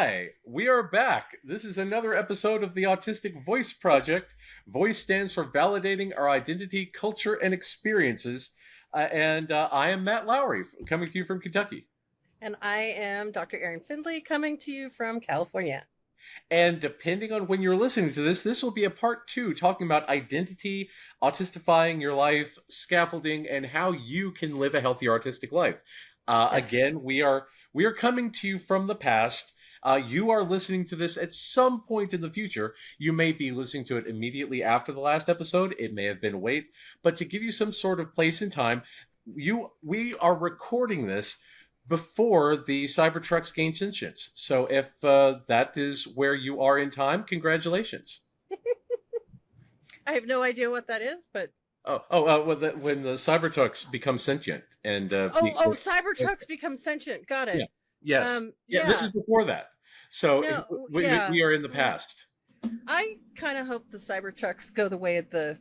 Hi, we are back. This is another episode of the Autistic Voice Project. Voice stands for Validating Our Identity, Culture, and Experiences. And I am Matt Lowry, coming to you from Kentucky. And I am Dr. Erin Findlay, coming to you from California. And depending on when you're listening to this will be a part 2 talking about identity, autistifying your life, scaffolding, and how you can live a healthy artistic life. Yes. Again, we are coming to you from the past. You are listening to this at some point in the future. You may be listening to it immediately after the last episode. It may have been wait, but to give you some sort of place and time, we are recording this before the Cybertrucks gain sentience. So if that is where you are in time, congratulations. I have no idea what that is, but when the Cybertrucks become sentient and Cybertrucks become sentient. Got it. Yeah. Yes. Yeah. This is before that. So we are in the past. I kind of hope the Cybertrucks go the way of the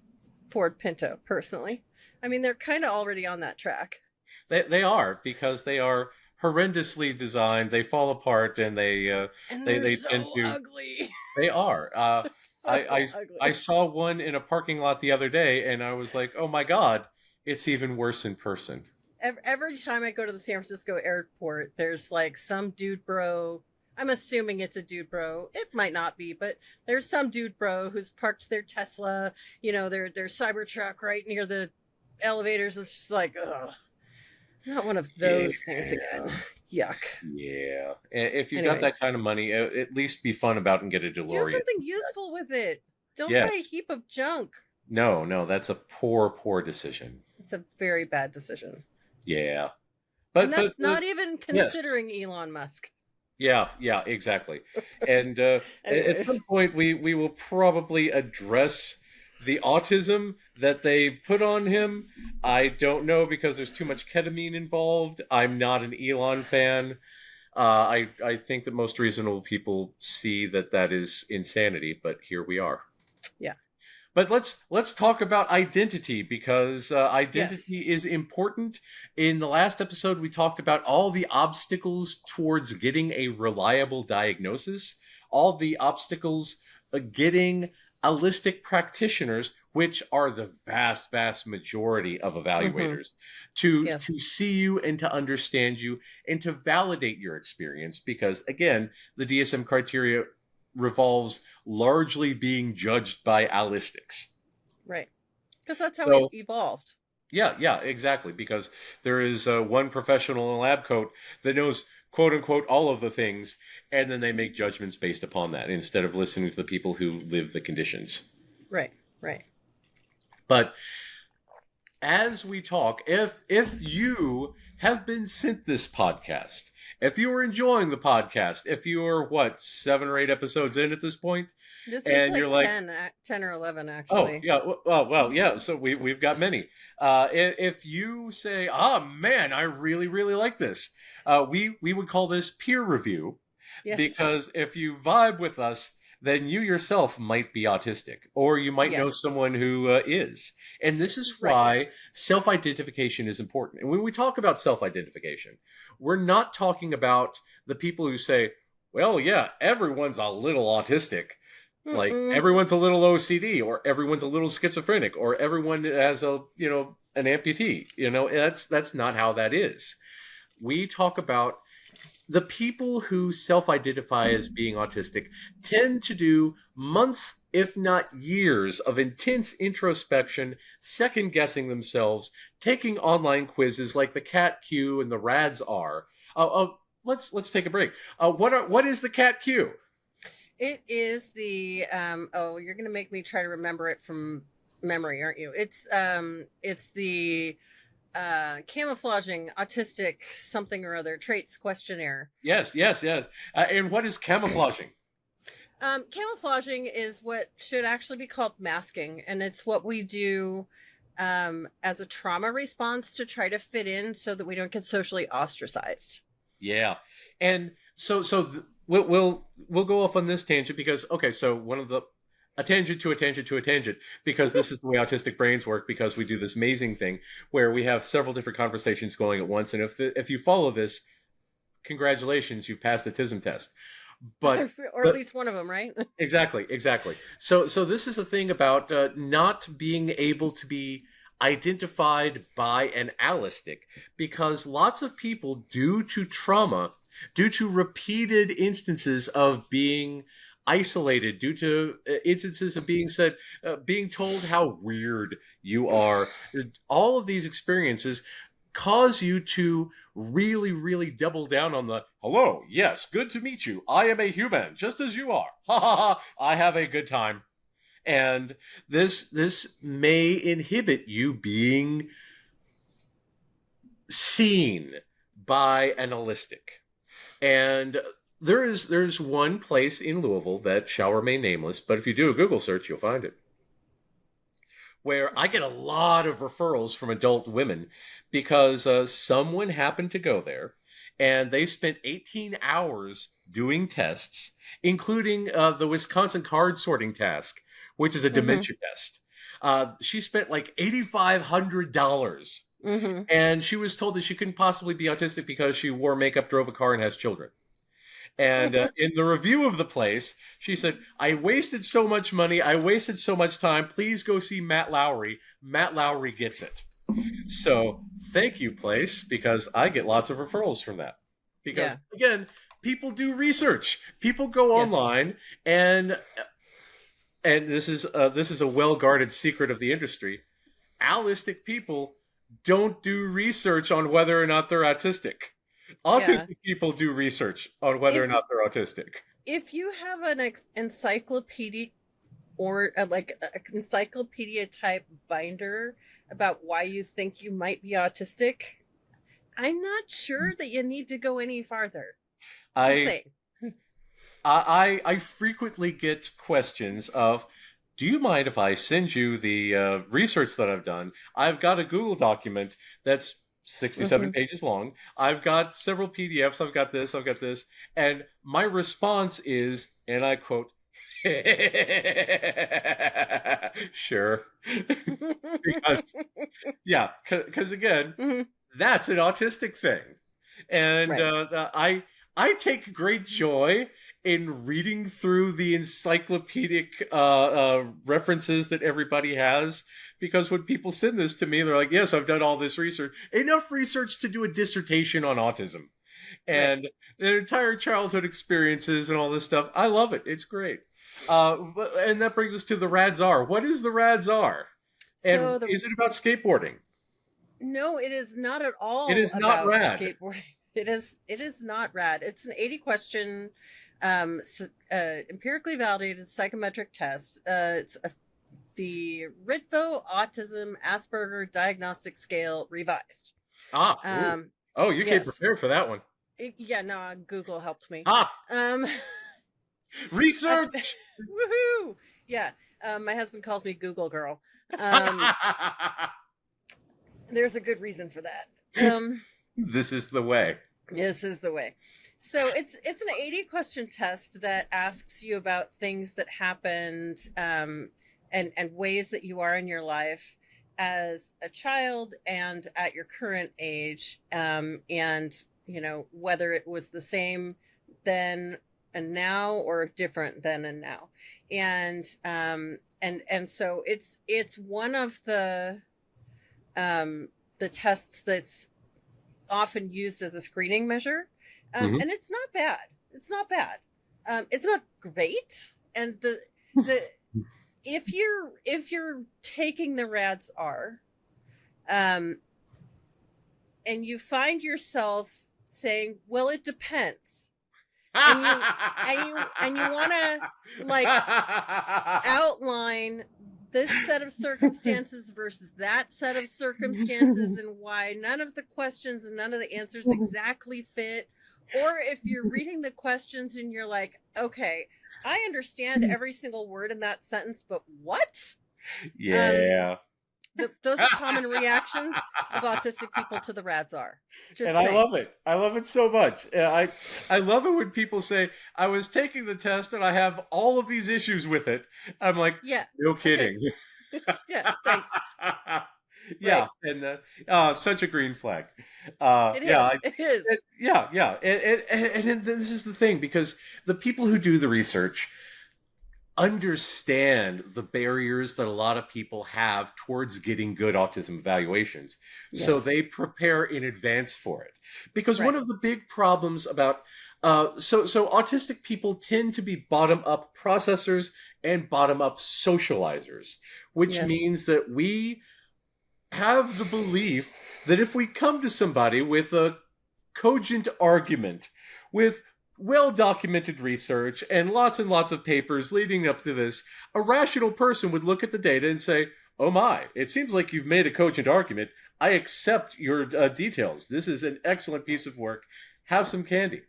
Ford Pinto, personally. I mean, they're kind of already on that track. They are, because they are horrendously designed. They fall apart, and they're so tend to ugly. They are. Ugly. I saw one in a parking lot the other day, and I was like, oh my God, it's even worse in person. Every time I go to the San Francisco airport, there's like some dude bro. I'm assuming it's a dude bro. It might not be, but there's some dude bro who's parked their Tesla, their Cybertruck right near the elevators. It's just like, ugh. Not one of those things again. Yuck. Yeah. If you've got that kind of money, at least be fun about and get a DeLorean. Do something useful with it. Don't buy a heap of junk. No, that's a poor decision. It's a very bad decision. Yeah. And that's not even considering Elon Musk. Yeah, exactly. And at some point, we will probably address the autism that they put on him. I don't know, because there's too much ketamine involved. I'm not an Elon fan. I think that most reasonable people see that is insanity, but here we are. Yeah. But let's talk about identity, because identity is important. In the last episode, we talked about all the obstacles towards getting a reliable diagnosis, all the obstacles getting allistic practitioners, which are the vast majority of evaluators, to see you and to understand you and to validate your experience. Because again, the DSM criteria revolves largely being judged by allistics. Right. Because that's how it evolved. Yeah, exactly. Because there is one professional in a lab coat that knows, quote unquote, all of the things, and then they make judgments based upon that instead of listening to the people who live the conditions. Right. But as we talk, if you have been sent this podcast, if you are enjoying the podcast, if you are 7 or 8 episodes in at this point, this is you're 10 or 11 actually. Oh yeah, well yeah. So we've got many. If you say, man, I really like this, we would call this peer review. Yes. Because if you vibe with us, then you yourself might be autistic, or you might know someone who is. And this is why self-identification is important. And when we talk about self-identification, we're not talking about the people who say, well, yeah, everyone's a little autistic. Like everyone's a little OCD, or everyone's a little schizophrenic, or everyone has an amputee. That's not how that is. We talk about the people who self-identify as being autistic tend to do months, if not years, of intense introspection, second-guessing themselves, taking online quizzes like the CAT-Q and the RAADS-R. Let's take a break. What is the CAT-Q? It is the you're going to make me try to remember it from memory, aren't you? It's the camouflaging autistic something or other traits questionnaire. Yes. And what is camouflaging? Camouflaging is what should actually be called masking, and it's what we do as a trauma response to try to fit in so that we don't get socially ostracized. Yeah, and so we'll go off on this tangent because so one of the a tangent to a tangent to a tangent, because this is the way autistic brains work, because we do this amazing thing where we have several different conversations going at once. And if you follow this, congratulations, you passed the TISM test. But or at least one of them, right? exactly. So this is a thing about not being able to be identified by an allistic, because lots of people, due to trauma, due to repeated instances of being isolated, due to instances of being told how weird you are, all of these experiences cause you to really, really double down on the hello, yes, good to meet you. I am a human, just as you are. Ha ha ha. I have a good time. And this may inhibit you being seen by an allistic. And there's one place in Louisville that shall remain nameless, but if you do a Google search, you'll find it, where I get a lot of referrals from adult women because someone happened to go there and they spent 18 hours doing tests, including the Wisconsin card sorting task, which is a dementia test. She spent like $8,500. And she was told that she couldn't possibly be autistic because she wore makeup, drove a car, and has children. And in the review of the place, she said, I wasted so much money. I wasted so much time. Please go see Matt Lowry. Matt Lowry gets it. So thank you, place, because I get lots of referrals from that. Because, again, people do research. People go online, and this is a well-guarded secret of the industry. Allistic people don't do research on whether or not they're autistic. Autistic people do research on whether or not they're autistic. If you have an encyclopedia or like an encyclopedia type binder about why you think you might be autistic, I'm not sure that you need to go any farther. Just saying. I frequently get questions of, do you mind if I send you the research that I've done? I've got a Google document that's 67 pages long. I've got several PDFs. I've got this. And my response is, and I quote, sure. Because again, that's an autistic thing. And I take great joy in reading through the encyclopedic references that everybody has. Because when people send this to me, they're like, yes, I've done all this research. Enough research to do a dissertation on autism. And their entire childhood experiences and all this stuff. I love it. It's great. And that brings us to the RAADS-R. What is the RAADS-R? And is it about skateboarding? No, it is not at all. It is not rad. Skateboarding. It is not rad. It's an 80-question empirically validated psychometric test. It's the Ritvo Autism Asperger Diagnostic Scale revised. You came prepared for that one. Google helped me. Research. Woohoo! Yeah, my husband calls me Google girl. There's a good reason for that. This is the way. This is the way. So it's an 80-question test that asks you about things that happened, and ways that you are in your life as a child and at your current age, and whether it was the same then and now or different then and now, and so it's one of the tests that's often used as a screening measure, and it's not bad. It's not great, and the if you're taking the RAADS-R, and you find yourself saying, well, it depends, and you want to like outline this set of circumstances versus that set of circumstances and why none of the questions and none of the answers exactly fit, or if you're reading the questions and you're like, okay, I understand every single word in that sentence, but what? Yeah. Those are common reactions of autistic people to the RAADS-R. I love it. I love it so much. I love it when people say, I was taking the test and I have all of these issues with it. I'm like, no kidding. Okay. Yeah, thanks. Yeah, Right. and such a green flag. It Yeah, is. It is. yeah, yeah. And this is the thing, because the people who do the research understand the barriers that a lot of people have towards getting good autism evaluations. So Yes. they prepare in advance for it. Because one Right. of the big problems about so autistic people tend to be bottom up processors and bottom up socializers, which Yes. means that we have the belief that if we come to somebody with a cogent argument, with well documented research and lots of papers leading up to this, a rational person would look at the data and say, oh my, it seems like you've made a cogent argument. I accept your details. This is an excellent piece of work. Have some candy.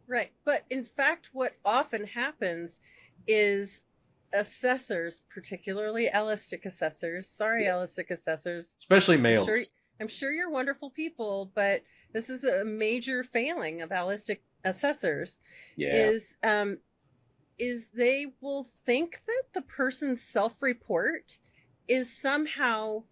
Right. But in fact, what often happens is assessors, particularly allistic assessors, sorry, allistic assessors, Especially I'm sure males. I'm sure you're wonderful people, but this is a major failing of allistic assessors Yeah. is they will think that the person's self-report is somehow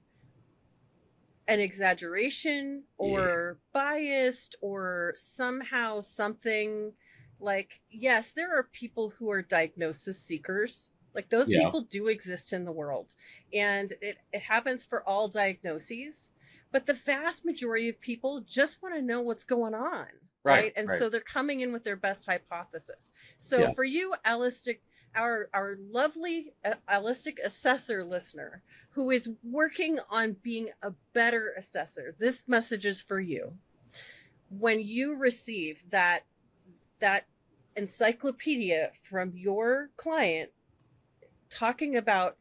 an exaggeration Yeah. or biased or somehow something like, yes, there are people who are diagnosis seekers. Like those Yeah. people do exist in the world. And it happens for all diagnoses. But the vast majority of people just want to know what's going on. Right. Right. And Right. so they're coming in with their best hypothesis. So Yeah. for you, allistic, our lovely allistic assessor listener, who is working on being a better assessor, this message is for you. When you receive that encyclopedia from your client talking about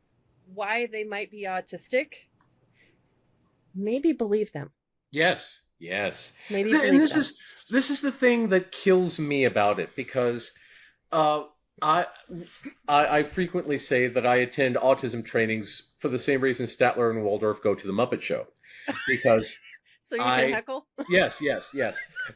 why they might be autistic, maybe believe them. Yes. Yes. Maybe And believe them. this is the thing that kills me about it, because uh, I, I frequently say that I attend autism trainings for the same reason Statler and Waldorf go to the Muppet Show, because So you can I heckle? yes,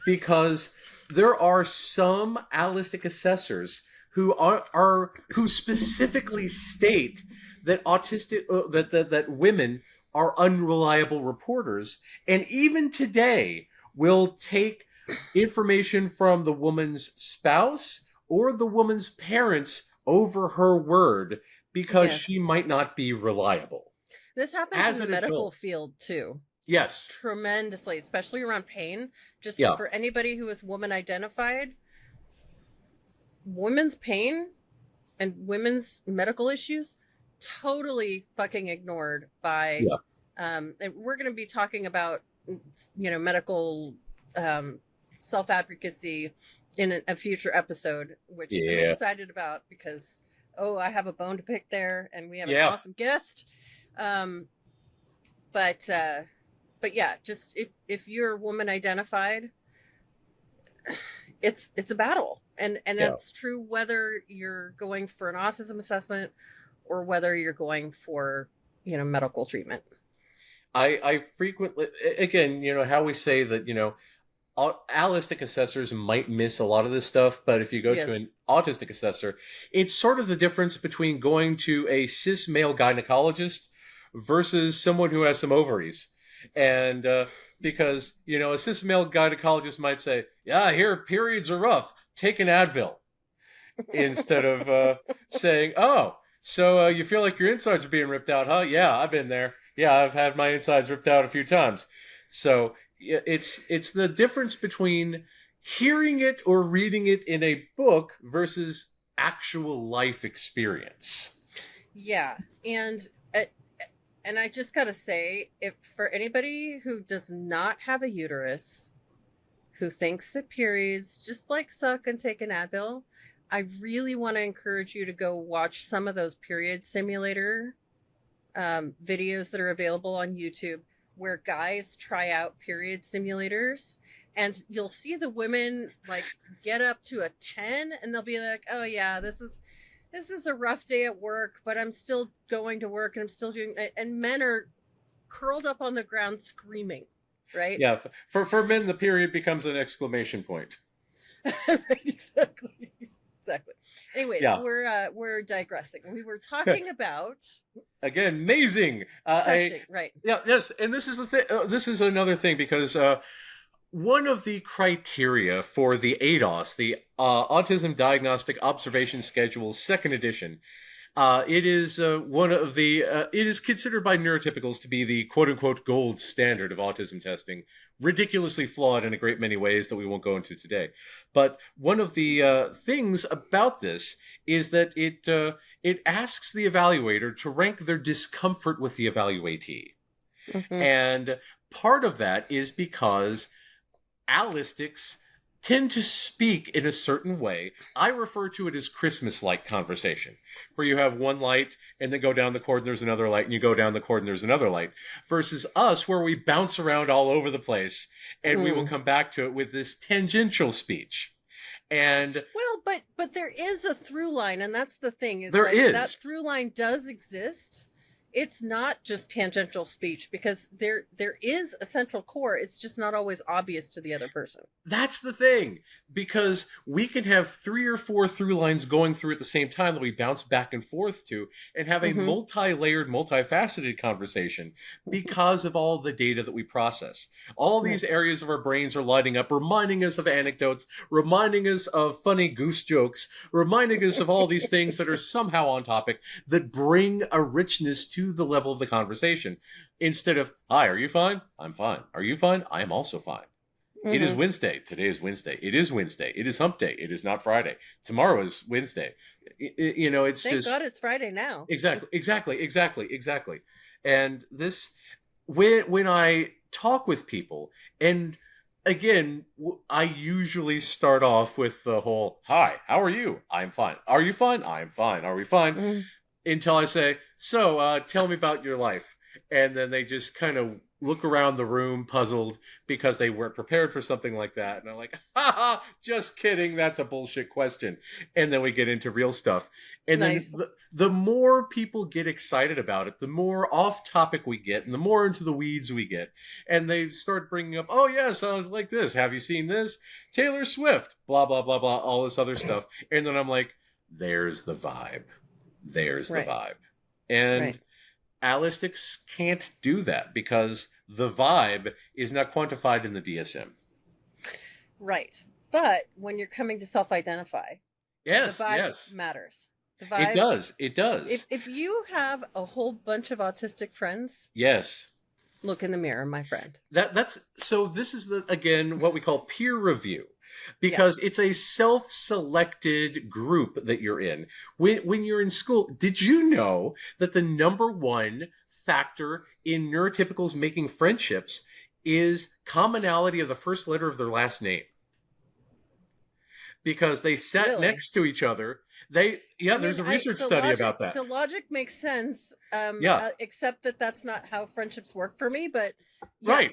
because there are some allistic assessors who are who specifically state that autistic that women are unreliable reporters, and even today will take information from the woman's spouse or the woman's parents over her word because Yes. she might not be reliable. This happens in As the an medical adult, field too. yes, Tremendously, especially around pain. Just yeah, for anybody who is woman identified, women's pain and women's medical issues totally fucking ignored by yeah, and we're going to be talking about medical self-advocacy in a future episode, which I'm yeah, excited about because I have a bone to pick there and we have an yeah. awesome guest. um but yeah, just if you're woman identified, it's a battle, and Yeah. that's true whether you're going for an autism assessment or whether you're going for medical treatment. I frequently, again, how we say that, allistic assessors might miss a lot of this stuff, but if you go to Yes. an autistic assessor, it's sort of the difference between going to a cis male gynecologist versus someone who has some ovaries. And because, a cis male gynecologist might say, yeah, I hear periods are rough, take an Advil, instead of saying, oh, so you feel like your insides are being ripped out, huh? Yeah, I've been there. Yeah, I've had my insides ripped out a few times. So it's the difference between hearing it or reading it in a book versus actual life experience. Yeah, and I just gotta say, if for anybody who does not have a uterus, who thinks that periods just like suck and take an Advil, I really want to encourage you to go watch some of those period simulator videos that are available on YouTube, where guys try out period simulators, and you'll see the women like get up to a 10 and they'll be like, oh yeah, this is a rough day at work, but I'm still going to work and I'm still doing it. And men are curled up on the ground screaming, right? Yeah, for men, the period becomes an exclamation point. Right, exactly. Exactly. Anyways, Yeah. we're digressing. We were talking about Again, amazing. testing, right? Yeah, yes, and this is the thing. This is another thing because one of the criteria for the ADOS, the Autism Diagnostic Observation Schedule, second edition, it is one of the. It is considered by neurotypicals to be the "quote unquote" gold standard of autism testing. Ridiculously flawed in a great many ways that we won't go into today. But one of the things about this is that it asks the evaluator to rank their discomfort with the evaluatee, and part of that is because allistics tend to speak in a certain way. I refer to it as Christmas-like conversation, where you have one light and then go down the chord and there's another light, and you go down the chord and there's another light, versus us where we bounce around all over the place and we will come back to it with this tangential speech. And well, but there is a through line, and that's the thing, is there is. That through line does exist. It's not just tangential speech, because there is a central core. It's just not always obvious to the other person. That's the thing, because we can have 3 or 4 through lines going through at the same time that we bounce back and forth to and have a multi-layered, multifaceted conversation because of all the data that we process. All these areas of our brains are lighting up, reminding us of anecdotes, reminding us of funny goose jokes, reminding us of all these things that are somehow on topic that bring a richness to the level of the conversation. Instead of, hi, are you fine? I'm fine. Are you fine? I am also fine. It is Wednesday. Today is Wednesday. It is Wednesday. It is hump day. It is not Friday. Tomorrow is Wednesday. It's Thank just... God it's Friday now. Exactly. And this, when I talk with people, and again, I usually start off with the whole, hi, how are you? I'm fine. Are you fine? I'm fine. Are we fine? Until I say, so tell me about your life. And then they just kind of look around the room puzzled because they weren't prepared for something like that. And I'm like, haha, just kidding. That's a bullshit question. And then we get into real stuff. And then the more people get excited about it, the more off topic we get and the more into the weeds we get. And they start bringing up, oh, yes, like this. Have you seen this? Taylor Swift, blah, blah, blah, blah, all this other stuff. And then I'm like, there's the vibe. There's the vibe. And allistics can't do that because the vibe is not quantified in the DSM. Right. But when you're coming to self-identify, the vibe matters. The vibe, It does. If you have a whole bunch of autistic friends, look in the mirror, my friend. So this is again what we call peer review. Because it's a self-selected group that you're in. When you're in school, did you know that the number one factor in neurotypicals making friendships is commonality of the first letter of their last name? Because they sat next to each other. There's a research study about that. The logic makes sense, except that that's not how friendships work for me. But right.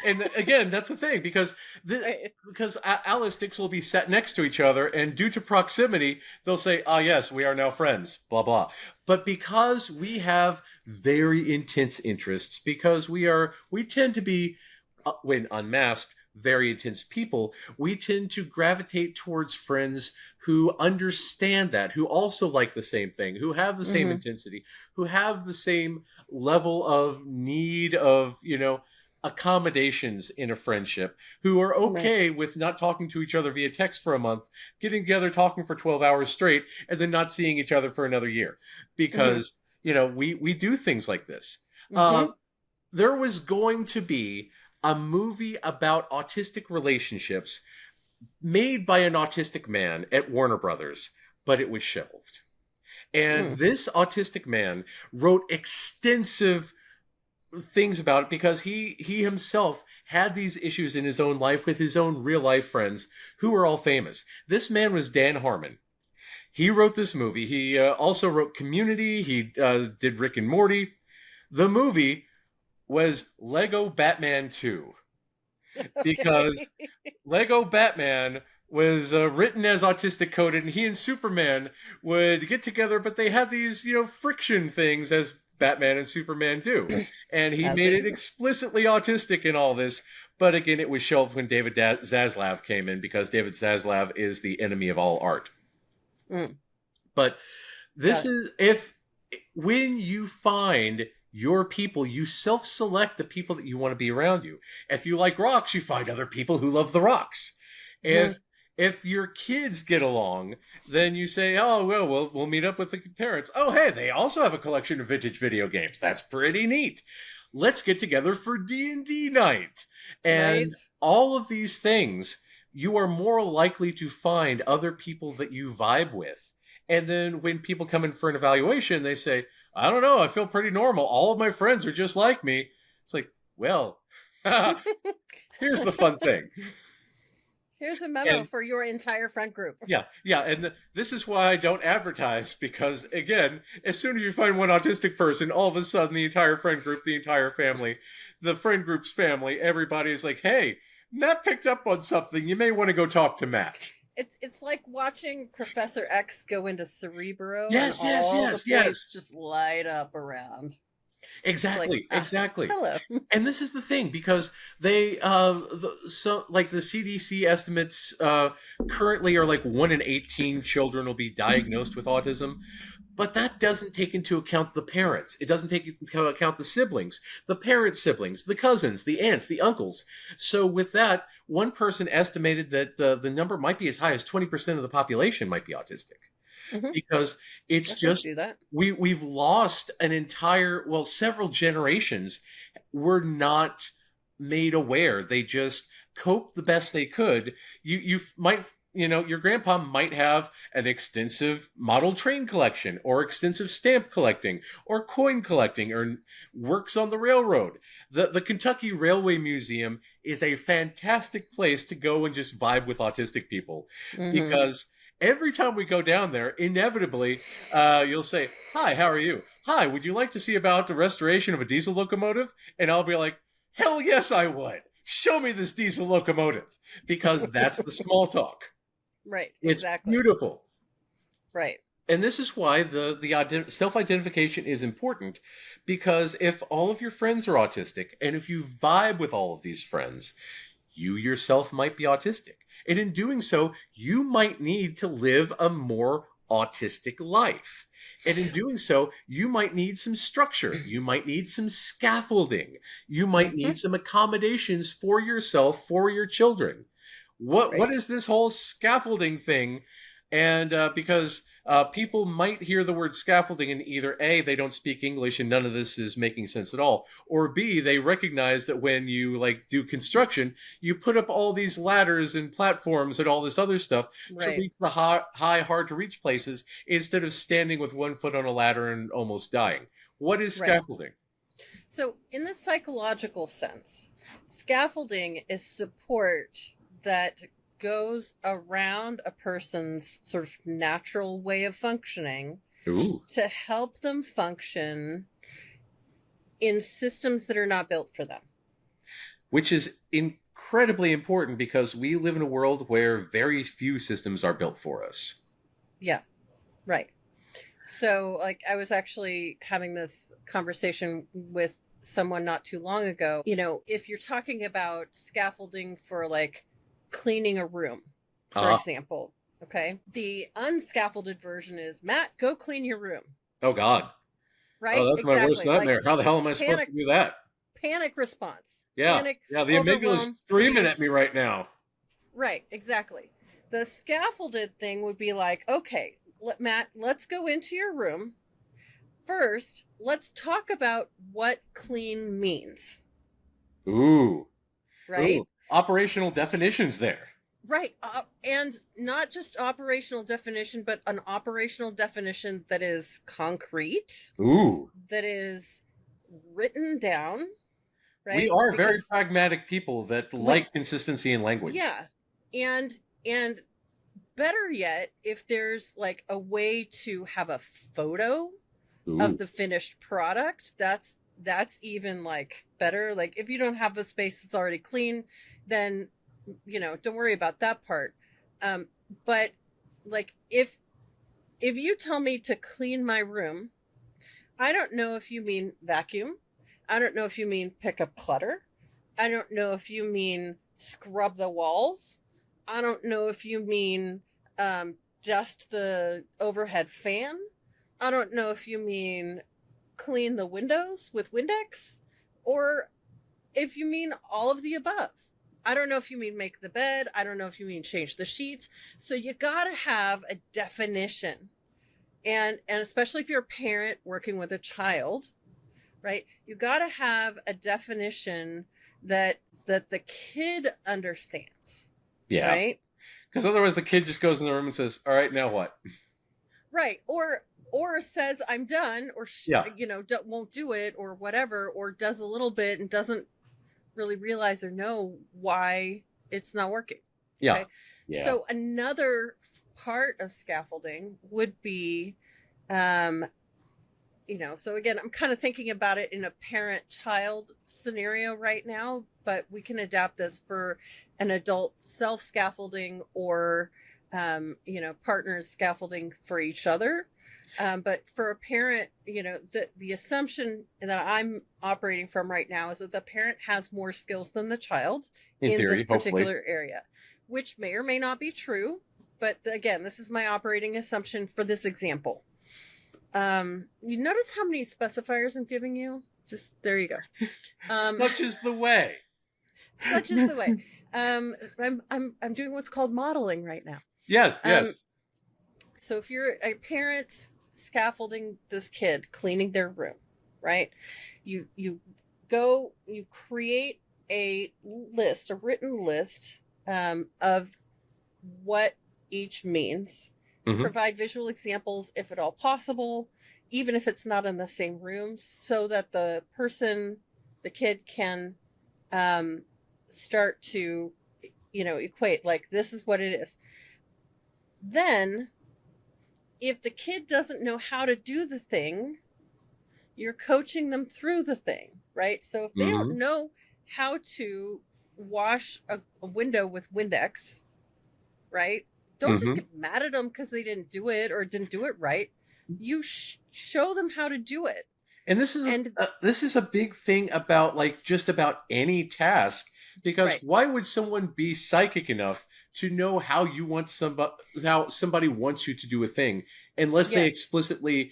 And again, that's the thing, because allistics will be sat next to each other, and due to proximity, they'll say, "Ah, yes, we are now friends." Blah blah. But because we have very intense interests, because we tend to be, when unmasked, very intense people, we tend to gravitate towards friends who understand that, who also like the same thing, who have the same intensity, who have the same level of need of, accommodations in a friendship, who are okay with not talking to each other via text for a month, getting together, talking for 12 hours straight, and then not seeing each other for another year. Because, we do things like this. There was going to be a movie about autistic relationships made by an autistic man at Warner Brothers, but it was shelved. And this autistic man wrote extensive things about it because he himself had these issues in his own life with his own real life friends who were all famous. This man was Dan Harmon. He wrote this movie. He also wrote Community. He did Rick and Morty. The movie was Lego Batman 2, because Lego Batman was written as autistic coded, and he and Superman would get together, but they had these, friction things as Batman and Superman do. And he made it explicitly autistic in all this. But again, it was shelved when David Zaslav came in, because David Zaslav is the enemy of all art. Mm. But this Yeah. is when you find your people, you self-select the people that you want to be around you. If you like rocks, you find other people who love the rocks. Mm. If your kids get along, then you say, "Oh, well, we'll meet up with the parents. Oh, hey, they also have a collection of vintage video games. That's pretty neat. Let's get together for D&D night." Right. And all of these things, you are more likely to find other people that you vibe with. And then when people come in for an evaluation, they say, "I don't know, I feel pretty normal. All of my friends are just like me." It's like, well, here's the fun thing. Here's a memo And for your entire friend group. yeah, and this is why I don't advertise, because again, as soon as you find one autistic person, all of a sudden the entire friend group, the entire family, the friend group's family, everybody is like, "Hey, Matt picked up on something. You may want to go talk to Matt." It's like watching Professor X go into Cerebro Yes, and yes, all yes, the yes. points just light up around. Exactly, Like, exactly. hello. And this is the thing, because they so like the CDC estimates currently are like 1 in 18 children will be diagnosed with autism, but that doesn't take into account the parents. It doesn't take into account the siblings, the parents' siblings, the cousins, the aunts, the uncles. So with that, one person estimated that the number might be as high as 20% of the population might be autistic. Mm-hmm. Because it's just do that. we've lost an entire, well, several generations were not made aware. They just coped the best they could. You might, your grandpa might have an extensive model train collection, or extensive stamp collecting, or coin collecting, or works on the railroad. The Kentucky Railway Museum is a fantastic place to go and just vibe with autistic people, because every time we go down there, inevitably, you'll say, "Hi, how are you? Hi, would you like to see about the restoration of a diesel locomotive?" And I'll be like, "Hell yes, I would. Show me this diesel locomotive," because that's the small talk. Right. It's Exactly. beautiful. Right. And this is why the self-identification is important, because if all of your friends are autistic, and if you vibe with all of these friends, you yourself might be autistic. And in doing so, you might need to live a more autistic life. And in doing so, you might need some structure. You might need some scaffolding. You might need some accommodations for yourself, for your children. What is this whole scaffolding thing? And because people might hear the word scaffolding, and either A, they don't speak English and none of this is making sense at all, or B, they recognize that when you do construction, you put up all these ladders and platforms and all this other stuff to reach the high, hard to reach places, instead of standing with 1 foot on a ladder and almost dying. What is scaffolding? So in the psychological sense, scaffolding is support that goes around a person's sort of natural way of functioning to help them function in systems that are not built for them. Which is incredibly important, because we live in a world where very few systems are built for us. Yeah, right. So, I was actually having this conversation with someone not too long ago. If you're talking about scaffolding for cleaning a room, for example, okay, the unscaffolded version is, "Matt, go clean your room." Oh God. Right? Oh, that's my worst nightmare. How the hell am I supposed to do that? Panic response. Yeah. Panic, yeah, the amygdala's screaming at me right now. Right, exactly. The scaffolded thing would be like, "Okay, Matt, let's go into your room. First, let's talk about what clean means." Ooh. Right? Ooh. Operational definitions there. Right. And not just operational definition, but an operational definition that is concrete. Ooh. That is written down. Right? We are very pragmatic people that like consistency in language. Yeah. And better yet, if there's a way to have a photo of the finished product, that's even better. If you don't have a space that's already clean, then don't worry about that part. But if you tell me to clean my room, I don't know if you mean vacuum. I don't know if you mean pick up clutter. I don't know if you mean scrub the walls. I don't know if you mean dust the overhead fan. I don't know if you mean clean the windows with Windex, or if you mean all of the above. I don't know if you mean make the bed. I don't know if you mean change the sheets. So you got to have a definition. And especially if you're a parent working with a child, right? You got to have a definition that the kid understands. Yeah. Right? Because otherwise the kid just goes in the room and says, all right, now what? Right. Or says I'm done, or won't do it, or whatever, or does a little bit and doesn't really realize or know why it's not working. Yeah. Okay? Yeah. So another part of scaffolding would be, so again, I'm kind of thinking about it in a parent-child scenario right now, but we can adapt this for an adult self-scaffolding or, partners scaffolding for each other. But for a parent, the assumption that I'm operating from right now is that the parent has more skills than the child in theory, this particular area, which may or may not be true. But again, this is my operating assumption for this example. You notice how many specifiers I'm giving you? Just there you go. Such is the way. Such is the way. I'm doing what's called modeling right now. Yes. So if you're a parent scaffolding this kid, cleaning their room, right? You create a written list of what each means. Mm-hmm. Provide visual examples if at all possible, even if it's not in the same room, so that the kid can start to, equate, like, this is what it is. Then, if the kid doesn't know how to do the thing, you're coaching them through the thing, right? So if they don't know how to wash a window with Windex, right? Don't just get mad at them because they didn't do it or didn't do it right. You show them how to do it. And this is a big thing about, like, just about any task, because why would someone be psychic enough to know how somebody wants you to do a thing unless they explicitly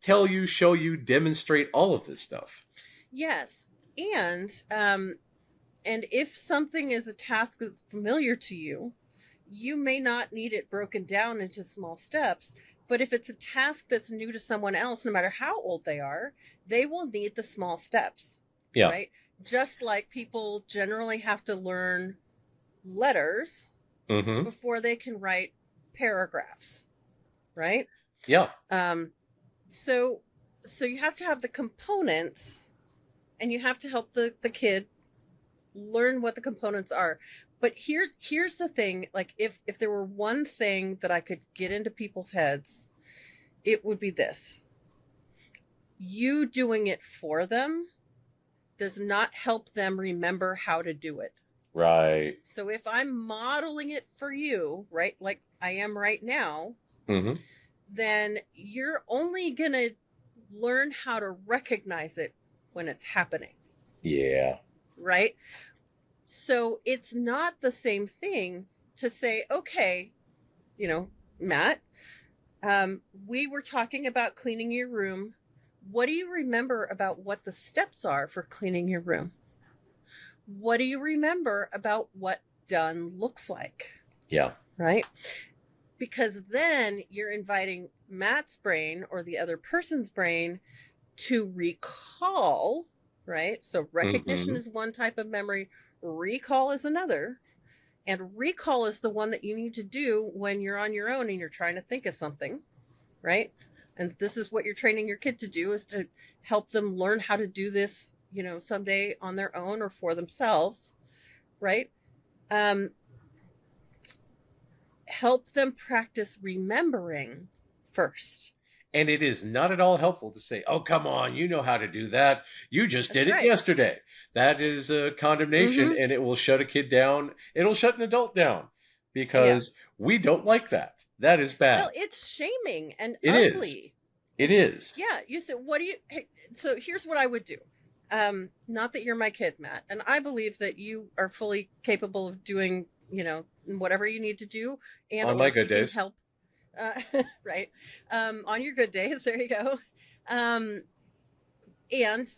tell you, show you, demonstrate all of this stuff? Yes. And if something is a task that's familiar to you, you may not need it broken down into small steps. But if it's a task that's new to someone else, no matter how old they are, they will need the small steps. Yeah. Right? Just like people generally have to learn letters before they can write paragraphs. Right? Yeah. So you have to have the components, and you have to help the kid learn what the components are. But here's the thing, like, if there were one thing that I could get into people's heads, it would be this. You doing it for them does not help them remember how to do it. Right. So if I'm modeling it for you, right, like I am right now, then you're only going to learn how to recognize it when it's happening. Yeah. Right? So it's not the same thing to say, okay, Matt, we were talking about cleaning your room. What do you remember about what the steps are for cleaning your room? What do you remember about what done looks like? Yeah. Right? Because then you're inviting Matt's brain or the other person's brain to recall, right? So recognition is one type of memory. Recall is another, and recall is the one that you need to do when you're on your own and you're trying to think of something, right? And this is what you're training your kid to do, is to help them learn how to do this, someday on their own or for themselves, right? Help them practice remembering first. And it is not at all helpful to say, oh, come on, you know how to do that. You just did it yesterday. That is a condemnation, and it will shut a kid down. It'll shut an adult down, because we don't like that. That is bad. Well, it's shaming and ugly. It is. Yeah. You said, so here's what I would do. Not that you're my kid, Matt. And I believe that you are fully capable of doing, whatever you need to do. And on my good days. Help. Right. On your good days, there you go. Um, and,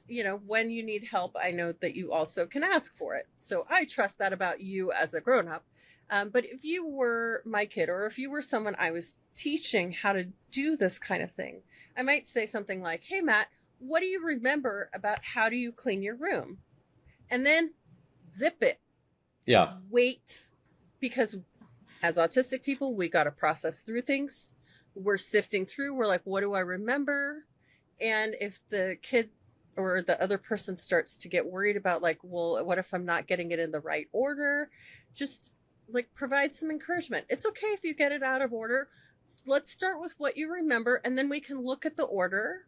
when you need help, I know that you also can ask for it. So I trust that about you as a grown up. But if you were my kid, or if you were someone I was teaching how to do this kind of thing, I might say something like, "Hey, Matt, what do you remember about how do you clean your room?" And then zip it. Yeah. Wait, because as autistic people, we got to process through things. We're sifting through. We're like, what do I remember? And if the kid or the other person starts to get worried about, like, well, what if I'm not getting it in the right order? Just like provide some encouragement. It's okay if you get it out of order. Let's start with what you remember, and then we can look at the order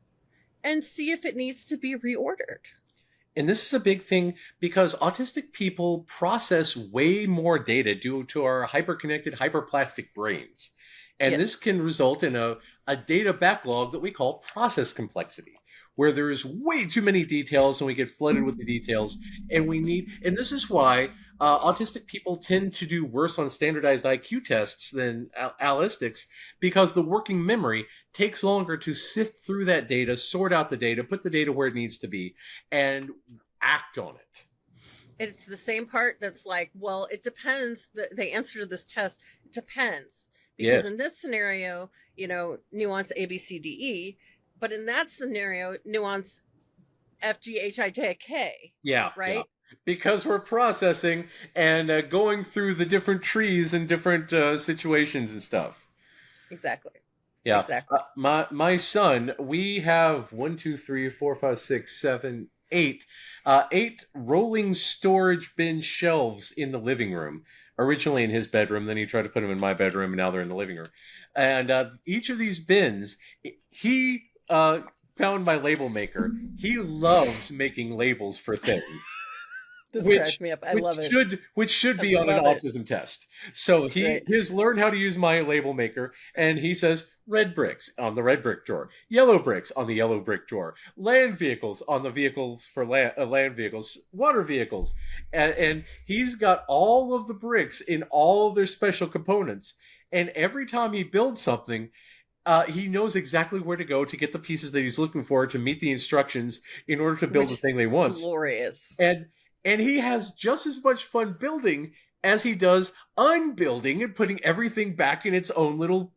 and see if it needs to be reordered. And this is a big thing because autistic people process way more data due to our hyperconnected, hyperplastic brains. And Yes. this can result in a data backlog that we call process complexity, where there is way too many details and we get flooded with the details. And this is why autistic people tend to do worse on standardized IQ tests than allistics, because the working memory takes longer to sift through that data, sort out the data, put the data where it needs to be, and act on it. It's the same part that's like, well, it depends. The answer to this test, it depends. Because Yes. in this scenario, nuance A, B, C, D, E. But in that scenario, nuance F, G, H, I, J, K. Yeah. Right? Yeah. Because we're processing and going through the different trees and different situations and stuff. Exactly. Yeah. Exactly. My son, we have 1, 2, 3, 4, 5, 6, 7, 8, 8 rolling storage bin shelves in the living room. Originally in his bedroom, then he tried to put them in my bedroom, and now they're in the living room. And each of these bins, he found my label maker. He loved making labels for things. This cracks me up. I love it. Which should be on an autism test. So Right. he's learned how to use my label maker, and he says red bricks on the red brick drawer, yellow bricks on the yellow brick drawer, land vehicles on the vehicles for land vehicles, water vehicles, and he's got all of the bricks in all of their special components. And every time he builds something, he knows exactly where to go to get the pieces that he's looking for to meet the instructions in order to build the thing they want. Glorious. And he has just as much fun building as he does unbuilding and putting everything back in its own little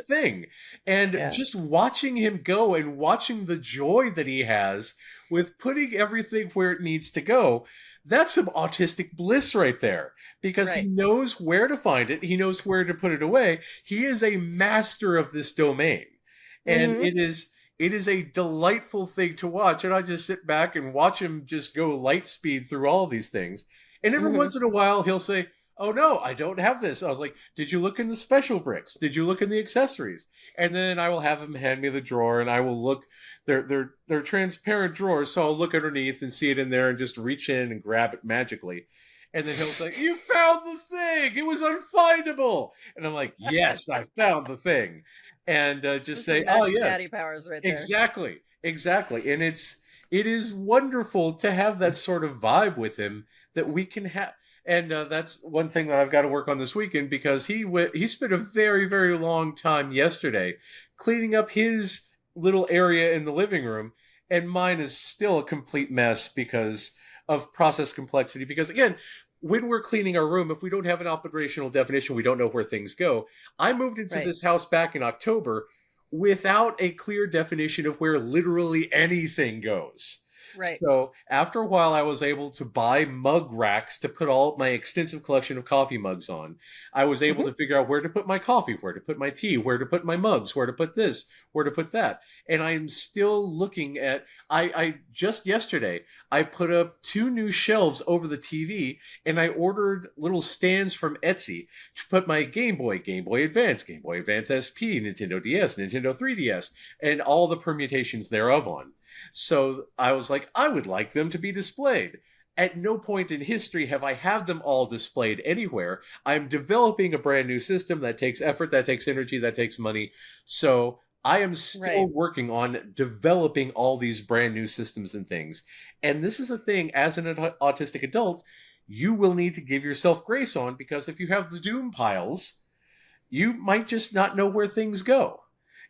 thing. And just watching him go and watching the joy that he has with putting everything where it needs to go, that's some autistic bliss right there, because he knows where to find it. He knows where to put it away. He is a master of this domain. And it is a delightful thing to watch. And I just sit back and watch him just go light speed through all these things. And every once in a while, he'll say, "Oh, no, I don't have this." I was like, "Did you look in the special bricks? Did you look in the accessories?" And then I will have him hand me the drawer, and I will look. They're transparent drawers, so I'll look underneath and see it in there and just reach in and grab it magically. And then he'll say, "You found the thing! It was unfindable!" And I'm like, "Yes, I found the thing." And just say, "Oh, yes, daddy powers right there." Exactly. And it is wonderful to have that sort of vibe with him that we can have. And that's one thing that I've got to work on this weekend, because he spent a very, very long time yesterday cleaning up his little area in the living room, and mine is still a complete mess because of process complexity. Because again, when we're cleaning our room, if we don't have an operational definition, we don't know where things go. I moved into this house back in October without a clear definition of where literally anything goes. Right. So after a while, I was able to buy mug racks to put all my extensive collection of coffee mugs on. I was able to figure out where to put my coffee, where to put my tea, where to put my mugs, where to put this, where to put that. And I'm still looking at, I just yesterday, I put up 2 new shelves over the TV, and I ordered little stands from Etsy to put my Game Boy Advance, Game Boy Advance SP, Nintendo DS, Nintendo 3DS, and all the permutations thereof on. So I was like, I would like them to be displayed. At no point in history have I had them all displayed anywhere. I'm developing a brand new system that takes effort, that takes energy, that takes money. So I am still working on developing all these brand new systems and things. And this is a thing, as an autistic adult, you will need to give yourself grace on, because if you have the doom piles, you might just not know where things go.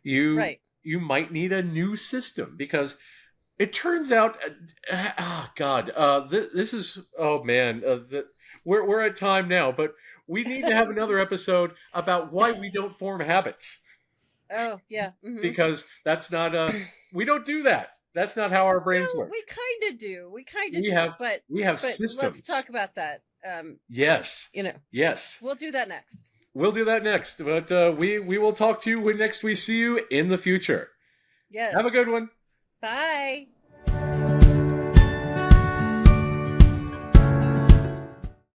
You Right. you might need a new system because it turns out, oh God, this is, oh man, we're at time now, but we need to have another episode about why we don't form habits, Oh, yeah. because that's not we don't do that. That's not how our brains Well, work. we kind of do. We kind of We do. have But we have let's systems. talk about that. Yes. You know, Yes. we'll do that next. We'll do that next, but we will talk to you when next we see you in the future. Yes. Have a good one. Bye.